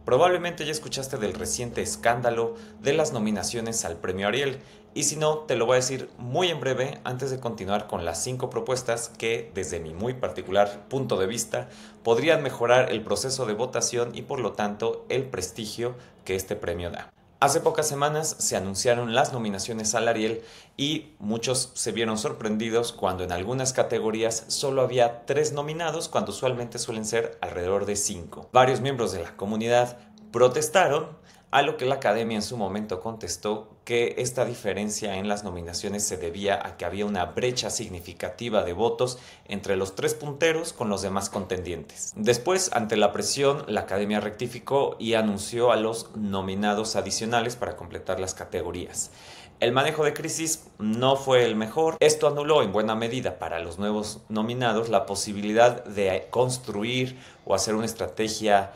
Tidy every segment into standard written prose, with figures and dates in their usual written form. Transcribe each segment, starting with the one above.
Probablemente ya escuchaste del reciente escándalo de las nominaciones al Premio Ariel, y si no, te lo voy a decir muy en breve antes de continuar con las 5 propuestas que, desde mi muy particular punto de vista, podrían mejorar el proceso de votación y por lo tanto el prestigio que este premio da. Hace pocas semanas se anunciaron las nominaciones al Ariel y muchos se vieron sorprendidos cuando en algunas categorías solo había 3 nominados cuando usualmente suelen ser alrededor de 5. Varios miembros de la comunidad protestaron, a lo que la academia en su momento contestó que esta diferencia en las nominaciones se debía a que había una brecha significativa de votos entre los 3 punteros con los demás contendientes. Después, ante la presión, la academia rectificó y anunció a los nominados adicionales para completar las categorías. El manejo de crisis no fue el mejor. Esto anuló en buena medida para los nuevos nominados la posibilidad de construir o hacer una estrategia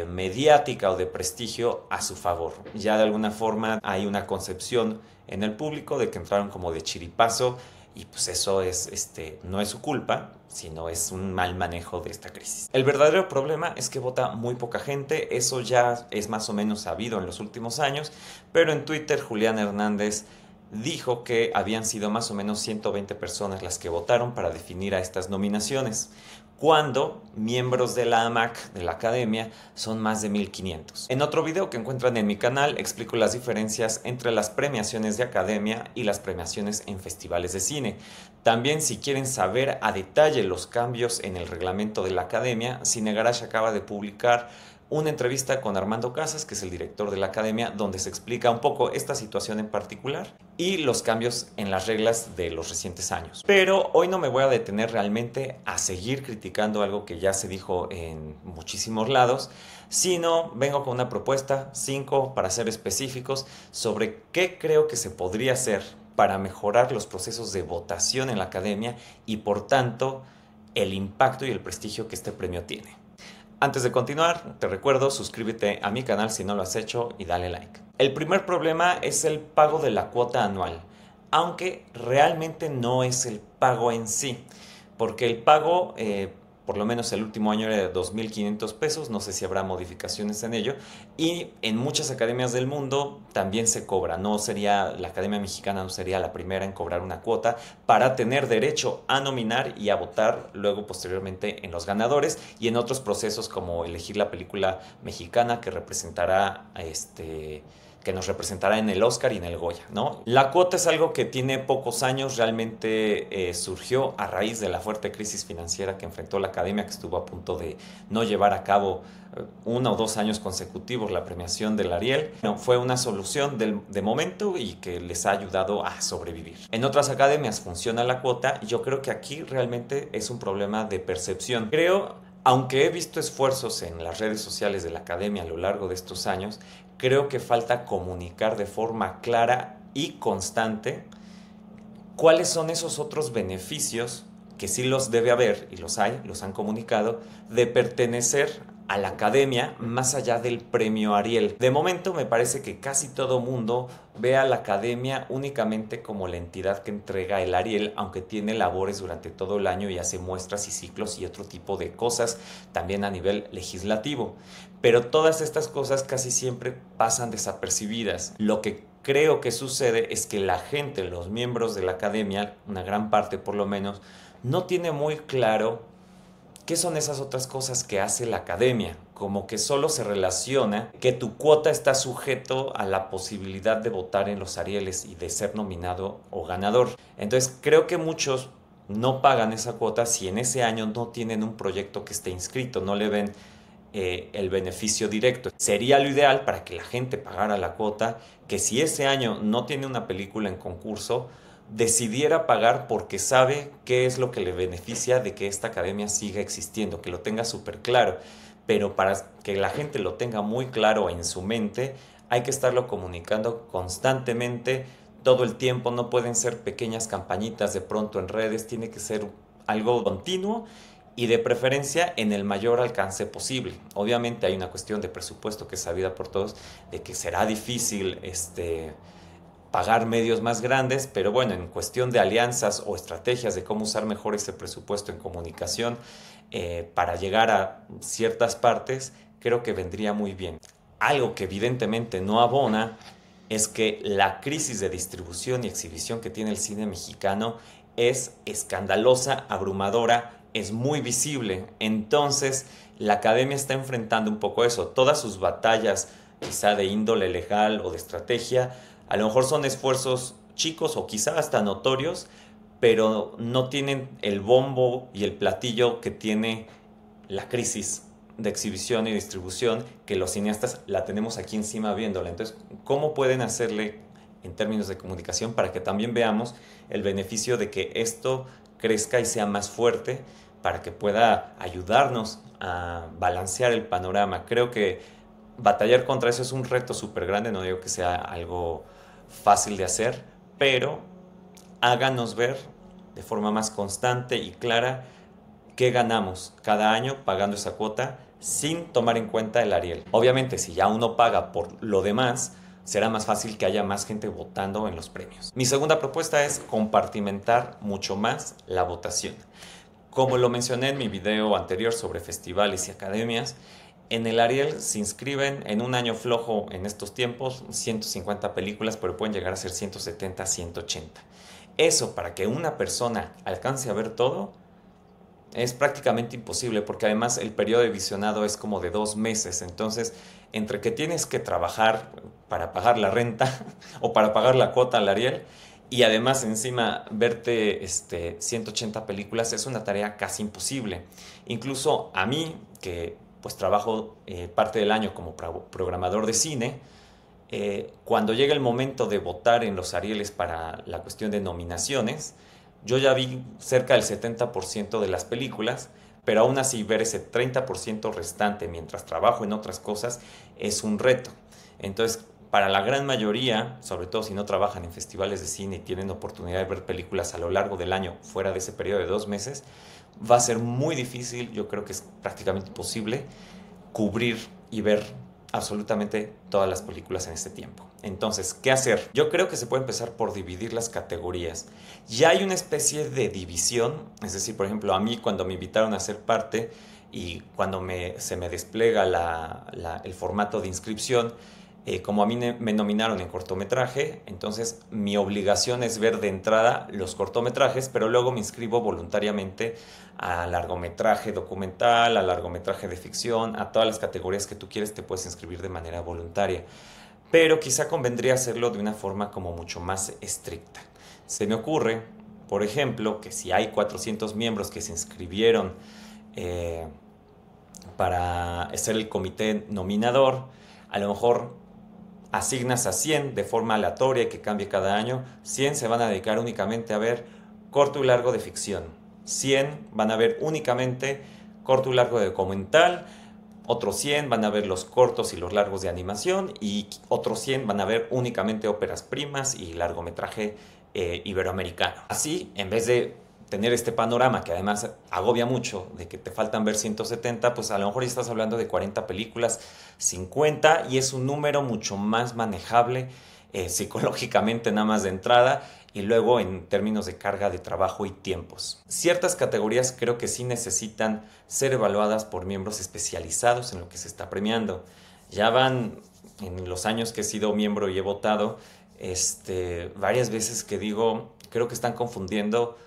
mediática o de prestigio a su favor. Ya de alguna forma hay una concepción en el público de que entraron como de chiripazo y pues eso no es su culpa, sino es un mal manejo de esta crisis. El verdadero problema es que vota muy poca gente, eso ya es más o menos sabido en los últimos años, pero en Twitter Julián Hernández dijo que habían sido más o menos 120 personas las que votaron para definir a estas nominaciones, cuando miembros de la AMAC, de la academia, son más de 1500. En otro video que encuentran en mi canal explico las diferencias entre las premiaciones de academia y las premiaciones en festivales de cine. También, si quieren saber a detalle los cambios en el reglamento de la academia, Cine Garage acaba de publicar una entrevista con Armando Casas, que es el director de la academia, donde se explica un poco esta situación en particular y los cambios en las reglas de los recientes años. Pero hoy no me voy a detener realmente a seguir criticando algo que ya se dijo en muchísimos lados, sino vengo con una propuesta, 5 para ser específicos, sobre qué creo que se podría hacer para mejorar los procesos de votación en la academia y por tanto el impacto y el prestigio que este premio tiene. Antes de continuar, te recuerdo, suscríbete a mi canal si no lo has hecho y dale like. El primer problema es el pago de la cuota anual, aunque realmente no es el pago en sí, porque el pago, por lo menos el último año era de 2.500 pesos, no sé si habrá modificaciones en ello, y en muchas academias del mundo también se cobra, la Academia Mexicana no sería la primera en cobrar una cuota para tener derecho a nominar y a votar luego posteriormente en los ganadores y en otros procesos como elegir la película mexicana que representará que nos representará en el Oscar y en el Goya, ¿no? La cuota es algo que tiene pocos años, realmente surgió a raíz de la fuerte crisis financiera que enfrentó la academia, que estuvo a punto de no llevar a cabo 1 o 2 años consecutivos la premiación del Ariel. No, fue una solución de momento y que les ha ayudado a sobrevivir. En otras academias funciona la cuota y yo creo que aquí realmente es un problema de percepción. Aunque he visto esfuerzos en las redes sociales de la academia a lo largo de estos años, creo que falta comunicar de forma clara y constante cuáles son esos otros beneficios que sí los debe haber, y los hay, los han comunicado, de pertenecer a la academia más allá del premio Ariel. De momento me parece que casi todo mundo ve a la academia únicamente como la entidad que entrega el Ariel, aunque tiene labores durante todo el año y hace muestras y ciclos y otro tipo de cosas también a nivel legislativo. Pero todas estas cosas casi siempre pasan desapercibidas. Lo que creo que sucede es que la gente, los miembros de la academia, una gran parte por lo menos, no tiene muy claro ¿qué son esas otras cosas que hace la academia? Como que solo se relaciona que tu cuota está sujeto a la posibilidad de votar en los Arieles y de ser nominado o ganador. Entonces creo que muchos no pagan esa cuota si en ese año no tienen un proyecto que esté inscrito, no le ven el beneficio directo. Sería lo ideal para que la gente pagara la cuota, que si ese año no tiene una película en concurso, decidiera pagar porque sabe qué es lo que le beneficia de que esta academia siga existiendo, que lo tenga súper claro. Pero para que la gente lo tenga muy claro en su mente, hay que estarlo comunicando constantemente, todo el tiempo. No pueden ser pequeñas campañitas de pronto en redes, tiene que ser algo continuo y de preferencia en el mayor alcance posible. Obviamente hay una cuestión de presupuesto que es sabida por todos, de que será difícil pagar medios más grandes, pero bueno, en cuestión de alianzas o estrategias de cómo usar mejor ese presupuesto en comunicación para llegar a ciertas partes, creo que vendría muy bien. Algo que evidentemente no abona es que la crisis de distribución y exhibición que tiene el cine mexicano es escandalosa, abrumadora, es muy visible. Entonces, la academia está enfrentando un poco eso. Todas sus batallas, quizá de índole legal o de estrategia, a lo mejor son esfuerzos chicos o quizá hasta notorios, pero no tienen el bombo y el platillo que tiene la crisis de exhibición y distribución, que los cineastas la tenemos aquí encima viéndola. Entonces, ¿cómo pueden hacerle en términos de comunicación para que también veamos el beneficio de que esto crezca y sea más fuerte, para que pueda ayudarnos a balancear el panorama? Creo que batallar contra eso es un reto súper grande, no digo que sea algo fácil de hacer, pero háganos ver de forma más constante y clara qué ganamos cada año pagando esa cuota sin tomar en cuenta el Ariel. Obviamente, si ya uno paga por lo demás, será más fácil que haya más gente votando en los premios. Mi segunda propuesta es compartimentar mucho más la votación. Como lo mencioné en mi video anterior sobre festivales y academias, en el Ariel se inscriben en un año flojo en estos tiempos 150 películas, pero pueden llegar a ser 170, 180. Eso, para que una persona alcance a ver todo, es prácticamente imposible, porque además el periodo de visionado es como de 2 meses. Entonces, entre que tienes que trabajar para pagar la renta o para pagar la cuota al Ariel, y además encima verte 180 películas, es una tarea casi imposible. Incluso a mí, que pues trabajo parte del año como programador de cine, cuando llega el momento de votar en los Arieles para la cuestión de nominaciones, yo ya vi cerca del 70% de las películas, pero aún así ver ese 30% restante mientras trabajo en otras cosas es un reto. Entonces, para la gran mayoría, sobre todo si no trabajan en festivales de cine y tienen oportunidad de ver películas a lo largo del año fuera de ese periodo de 2 meses, va a ser muy difícil, yo creo que es prácticamente imposible, cubrir y ver absolutamente todas las películas en este tiempo. Entonces, ¿qué hacer? Yo creo que se puede empezar por dividir las categorías. Ya hay una especie de división, es decir, por ejemplo, a mí cuando me invitaron a ser parte y cuando se me despliega el formato de inscripción, como a mí me nominaron en cortometraje, entonces mi obligación es ver de entrada los cortometrajes, pero luego me inscribo voluntariamente a largometraje documental, a largometraje de ficción, a todas las categorías que tú quieres te puedes inscribir de manera voluntaria. Pero quizá convendría hacerlo de una forma como mucho más estricta. Se me ocurre, por ejemplo, que si hay 400 miembros que se inscribieron para ser el comité nominador, a lo mejor asignas a 100 de forma aleatoria y que cambie cada año. 100 se van a dedicar únicamente a ver corto y largo de ficción. 100 van a ver únicamente corto y largo de documental. Otros 100 van a ver los cortos y los largos de animación. Y otros 100 van a ver únicamente óperas primas y largometraje iberoamericano. Así, en vez de tener este panorama que además agobia mucho de que te faltan ver 170, pues a lo mejor ya estás hablando de 40 películas, 50, y es un número mucho más manejable psicológicamente nada más de entrada, y luego en términos de carga de trabajo y tiempos. Ciertas categorías creo que sí necesitan ser evaluadas por miembros especializados en lo que se está premiando. Ya van en los años que he sido miembro y he votado, varias veces que digo, creo que están confundiendo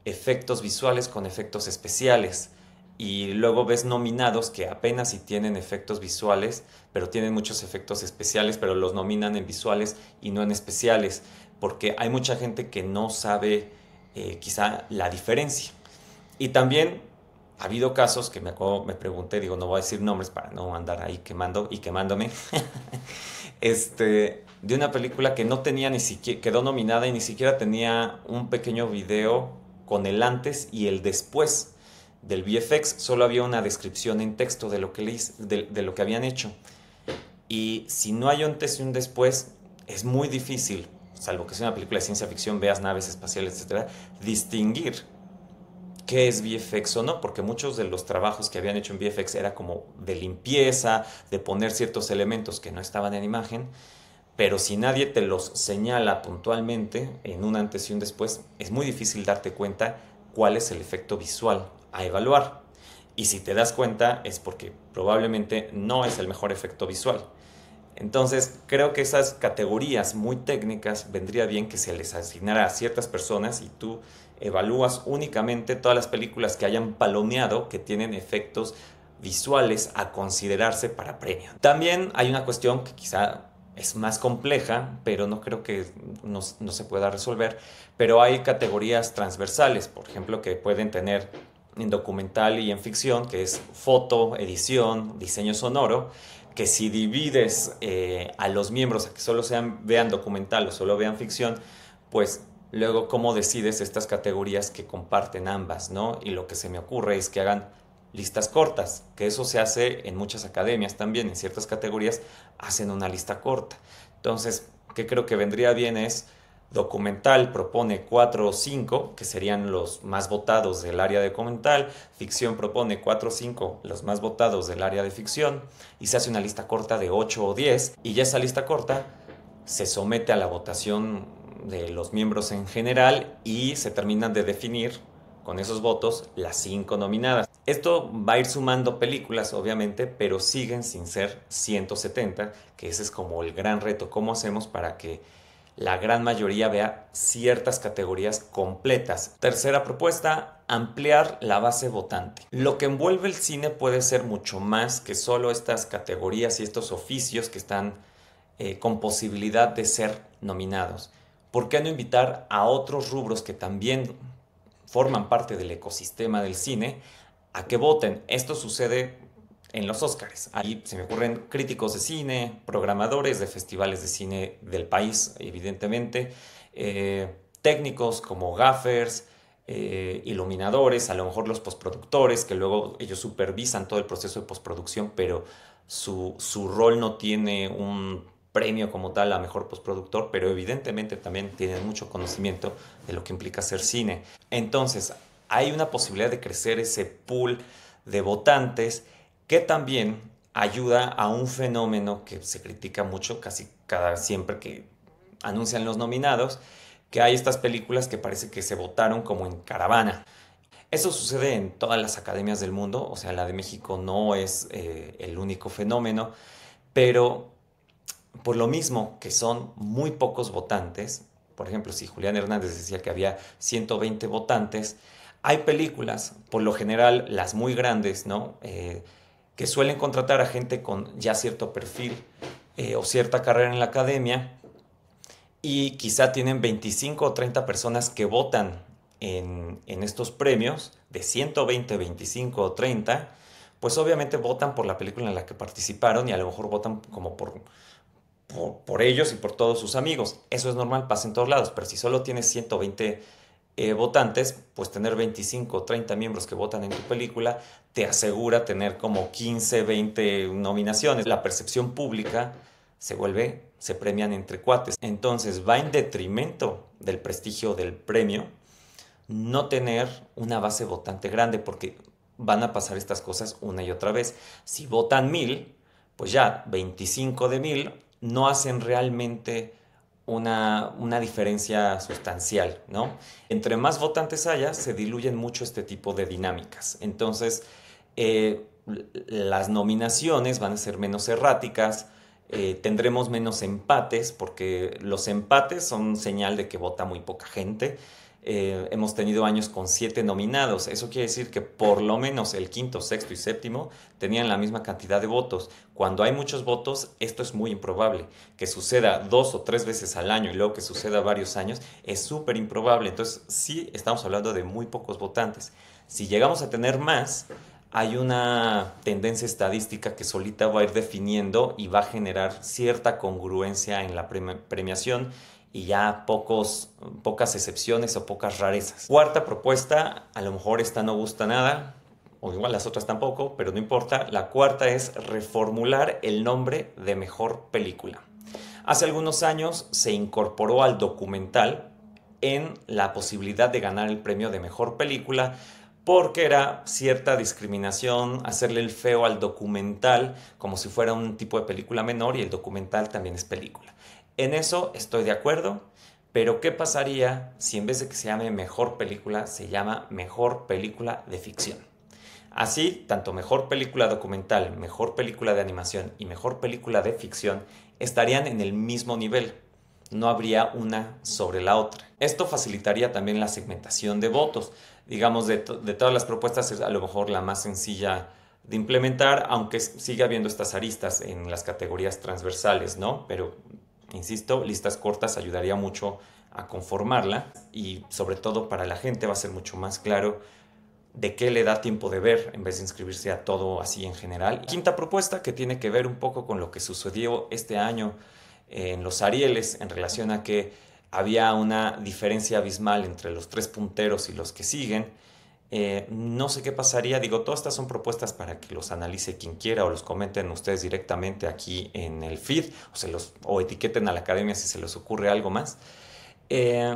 efectos visuales con efectos especiales, y luego ves nominados que apenas si tienen efectos visuales, pero tienen muchos efectos especiales, pero los nominan en visuales y no en especiales, porque hay mucha gente que no sabe quizá la diferencia. Y también ha habido casos que me pregunté, digo, no voy a decir nombres para no andar ahí quemando y quemándome, de una película que no tenía ni siquiera, quedó nominada y ni siquiera tenía un pequeño video con el antes y el después del VFX, solo había una descripción en texto de lo que, de lo que habían hecho. Y si no hay un antes y un después, es muy difícil, salvo que sea una película de ciencia ficción, veas naves espaciales, etcétera, distinguir qué es VFX o no, porque muchos de los trabajos que habían hecho en VFX era como de limpieza, de poner ciertos elementos que no estaban en imagen, pero si nadie te los señala puntualmente en un antes y un después, es muy difícil darte cuenta cuál es el efecto visual a evaluar. Y si te das cuenta es porque probablemente no es el mejor efecto visual. Entonces, creo que esas categorías muy técnicas vendría bien que se les asignara a ciertas personas y tú evalúas únicamente todas las películas que hayan palomeado que tienen efectos visuales a considerarse para premio. También hay una cuestión que quizá es más compleja, pero no creo que no se pueda resolver, pero hay categorías transversales, por ejemplo, que pueden tener en documental y en ficción, que es foto, edición, diseño sonoro, que si divides a los miembros a que solo vean documental o solo vean ficción, pues luego cómo decides estas categorías que comparten ambas, ¿no? Y lo que se me ocurre es que hagan listas cortas, que eso se hace en muchas academias también, en ciertas categorías hacen una lista corta. Entonces, ¿qué creo que vendría bien es documental propone 4 o 5, que serían los más votados del área de documental, ficción propone 4 o 5, los más votados del área de ficción, y se hace una lista corta de 8 o 10, y ya esa lista corta se somete a la votación de los miembros en general y se terminan de definir con esos votos las 5 nominadas. Esto va a ir sumando películas, obviamente, pero siguen sin ser 170, que ese es como el gran reto. ¿Cómo hacemos para que la gran mayoría vea ciertas categorías completas? Tercera propuesta, ampliar la base votante. Lo que envuelve el cine puede ser mucho más que solo estas categorías y estos oficios que están con posibilidad de ser nominados. ¿Por qué no invitar a otros rubros que también forman parte del ecosistema del cine a que voten? Esto sucede en los Óscares. Ahí se me ocurren críticos de cine, programadores de festivales de cine del país, evidentemente, técnicos como gaffers, iluminadores, a lo mejor los postproductores, que luego ellos supervisan todo el proceso de postproducción, pero su rol no tiene un premio como tal a mejor postproductor, pero evidentemente también tienen mucho conocimiento de lo que implica hacer cine. Entonces, hay una posibilidad de crecer ese pool de votantes que también ayuda a un fenómeno que se critica mucho casi siempre que anuncian los nominados, que hay estas películas que parece que se votaron como en caravana. Eso sucede en todas las academias del mundo, o sea, la de México no es el único fenómeno, pero por lo mismo que son muy pocos votantes, por ejemplo, si Julián Hernández decía que había 120 votantes, hay películas, por lo general las muy grandes, ¿no? Que suelen contratar a gente con ya cierto perfil o cierta carrera en la academia y quizá tienen 25 o 30 personas que votan en estos premios, de 120, 25 o 30, pues obviamente votan por la película en la que participaron y a lo mejor votan como por ellos y por todos sus amigos. Eso es normal, pasa en todos lados, pero si solo tienes 120 votantes, pues tener 25 o 30 miembros que votan en tu película te asegura tener como 15, 20 nominaciones. La percepción pública se premian entre cuates. Entonces va en detrimento del prestigio del premio no tener una base votante grande, porque van a pasar estas cosas una y otra vez. Si votan 1000, pues ya 25 de 1000 no hacen realmente una diferencia sustancial, ¿no? Entre más votantes haya, se diluyen mucho este tipo de dinámicas. Entonces, las nominaciones van a ser menos erráticas, tendremos menos empates, porque los empates son señal de que vota muy poca gente. Hemos tenido años con 7 nominados. Eso quiere decir que por lo menos el quinto, sexto y séptimo tenían la misma cantidad de votos. Cuando hay muchos votos, esto es muy improbable. Que suceda 2 o 3 veces al año y luego que suceda varios años es súper improbable. Entonces sí estamos hablando de muy pocos votantes. Si llegamos a tener más, hay una tendencia estadística que solita va a ir definiendo y va a generar cierta congruencia en la premiación y ya pocas excepciones o pocas rarezas. Cuarta propuesta, a lo mejor esta no gusta nada, o igual las otras tampoco, pero no importa. La cuarta es reformular el nombre de mejor película. Hace algunos años se incorporó al documental en la posibilidad de ganar el premio de mejor película, porque era cierta discriminación hacerle el feo al documental como si fuera un tipo de película menor y el documental también es película. En eso estoy de acuerdo, pero ¿qué pasaría si en vez de que se llame mejor película, se llama mejor película de ficción? Así, tanto mejor película documental, mejor película de animación y mejor película de ficción estarían en el mismo nivel. No habría una sobre la otra. Esto facilitaría también la segmentación de votos. Digamos, de todas las propuestas es a lo mejor la más sencilla de implementar, aunque sigue habiendo estas aristas en las categorías transversales, ¿no? Pero, insisto, listas cortas ayudaría mucho a conformarla y sobre todo para la gente va a ser mucho más claro de qué le da tiempo de ver en vez de inscribirse a todo así en general. Quinta propuesta que tiene que ver un poco con lo que sucedió este año en los Arieles en relación a que había una diferencia abismal entre los tres punteros y los que siguen. No sé qué pasaría, digo, todas estas son propuestas para que los analice quien quiera o los comenten ustedes directamente aquí en el feed o etiqueten a la academia si se les ocurre algo más. Eh,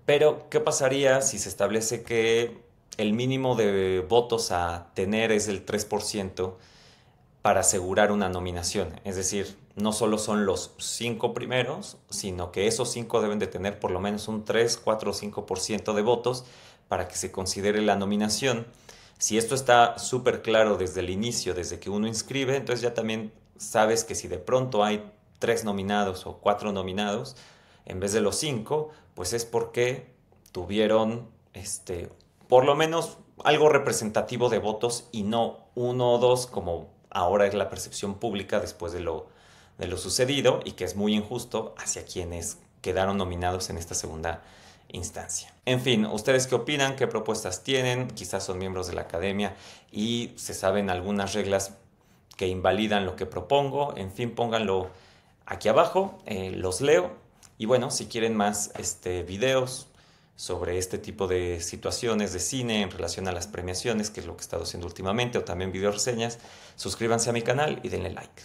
pero, ¿qué pasaría si se establece que el mínimo de votos a tener es el 3% para asegurar una nominación? Es decir, no solo son los 5 primeros, sino que esos 5 deben de tener por lo menos un 3, 4 o 5% de votos para que se considere la nominación. Si esto está súper claro desde el inicio, desde que uno inscribe, entonces ya también sabes que si de pronto hay 3 nominados o 4 nominados, en vez de los 5, pues es porque tuvieron por lo menos algo representativo de votos y no uno o dos como ahora es la percepción pública después de lo sucedido y que es muy injusto hacia quienes quedaron nominados en esta segunda instancia. En fin, ¿ustedes qué opinan? ¿Qué propuestas tienen? Quizás son miembros de la academia y se saben algunas reglas que invalidan lo que propongo. En fin, pónganlo aquí abajo, los leo. Y bueno, si quieren más videos sobre este tipo de situaciones de cine en relación a las premiaciones, que es lo que he estado haciendo últimamente, o también video reseñas, suscríbanse a mi canal y denle like.